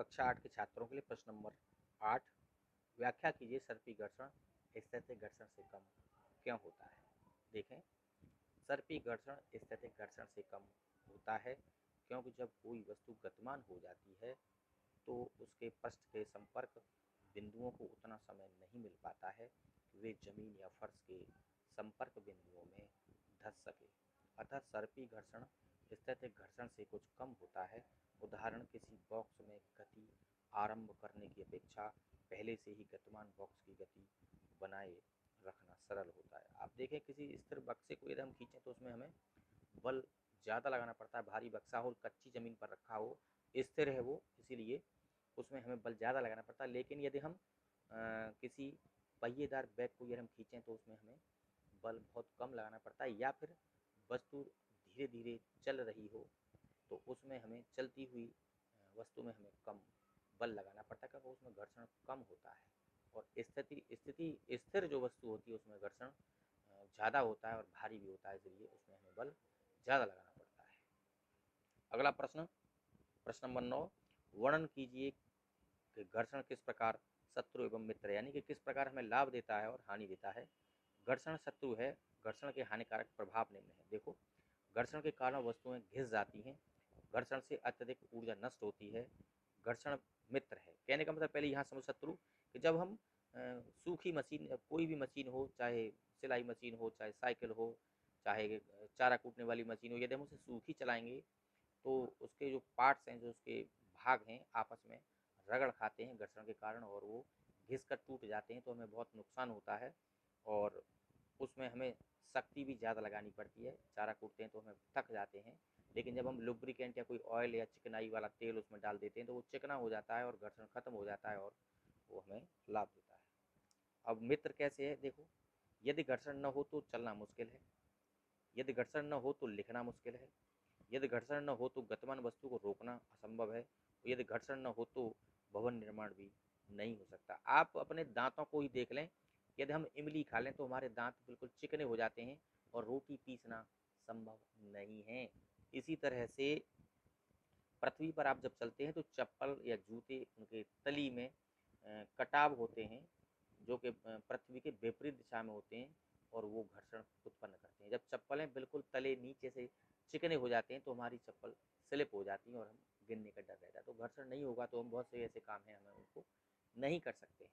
कक्षा 8 के छात्रों के लिए प्रश्न नंबर 8। व्याख्या कीजिए सर्पी घर्षण स्थैतिक घर्षण से कम क्यों होता है। देखें, सर्पी घर्षण स्थैतिक घर्षण से कम होता है क्योंकि जब कोई वस्तु गतिमान हो जाती है तो उसके पृष्ठ के संपर्क बिंदुओं को उतना समय नहीं मिल पाता है कि वे जमीन या फर्श के संपर्क बिंदुओं में धंस सके। अतः सर्पी घर्षण स्थैतिक घर्षण से कुछ कम होता है। उदाहरण, किसी बॉक्स में गति आरंभ करने की अपेक्षा पहले से ही गतिमान बॉक्स की गति बनाए रखना सरल होता है। आप देखें, किसी स्थिर बक्से को यदि हम खींचें तो उसमें हमें बल ज़्यादा लगाना पड़ता है। भारी बक्सा हो, कच्ची ज़मीन पर रखा हो, स्थिर है वो, इसीलिए उसमें हमें बल ज़्यादा लगाना पड़ता है। लेकिन यदि हम किसी पहिएदार बैग को यदि हम खींचें तो उसमें हमें बल बहुत कम लगाना पड़ता है। या फिर वस्तु धीरे धीरे चल रही हो तो उसमें हमें चलती हुई वस्तु में हमें कम बल लगाना पड़ता है क्योंकि उसमें घर्षण कम होता है। और स्थिति स्थिर जो वस्तु होती है उसमें घर्षण ज़्यादा होता है और भारी भी होता है, इसलिए उसमें हमें बल ज़्यादा लगाना पड़ता है। अगला प्रश्न, प्रश्न नंबर 9। वर्णन कीजिए कि घर्षण किस प्रकार शत्रु एवं मित्र, यानी कि किस प्रकार हमें लाभ देता है और हानि देता है। घर्षण शत्रु है, घर्षण के हानिकारक प्रभाव निम्न है। देखो, घर्षण के कारण वस्तुएं घिस जाती हैं, घर्षण से अत्यधिक ऊर्जा नष्ट होती है। घर्षण मित्र है, कहने का मतलब पहले यहाँ समझ शत्रु कि जब हम सूखी मशीन, कोई भी मशीन हो, चाहे सिलाई मशीन हो, चाहे साइकिल हो, चाहे चारा कूटने वाली मशीन हो, यदि हम उसे सूखी चलाएंगे तो उसके जो पार्ट्स हैं, जो उसके भाग हैं, आपस में रगड़ खाते हैं घर्षण के कारण और वो घिस कर टूट जाते हैं, तो हमें बहुत नुकसान होता है और उसमें हमें शक्ति भी ज़्यादा लगानी पड़ती है। चारा कूटते हैं तो हमें थक जाते हैं, लेकिन जब हम लुब्रिकेंट या कोई ऑयल या चिकनाई वाला तेल उसमें डाल देते हैं तो वो चिकना हो जाता है और घर्षण खत्म हो जाता है और वो हमें लाभ देता है। अब मित्र कैसे है, देखो, यदि घर्षण न हो तो चलना मुश्किल है, यदि घर्षण न हो तो लिखना मुश्किल है, यदि घर्षण न हो तो गतिमान वस्तु को रोकना असंभव है, यदि घर्षण न हो तो भवन निर्माण भी नहीं हो सकता। आप अपने दांतों को ही देख लें, यदि हम इमली खा लें तो हमारे दांत बिल्कुल चिकने हो जाते हैं और रोटी पीसना संभव नहीं है। इसी तरह से पृथ्वी पर आप जब चलते हैं तो चप्पल या जूते, उनके तली में कटाव होते हैं जो कि पृथ्वी के विपरीत दिशा में होते हैं और वो घर्षण उत्पन्न करते हैं। जब चप्पलें बिल्कुल तले नीचे से चिकने हो जाते हैं तो हमारी चप्पल स्लिप हो जाती है और हम गिरने का डर रहता है। तो घर्षण नहीं होगा तो हम बहुत से ऐसे काम हैं हमें उनको नहीं कर सकते हैं।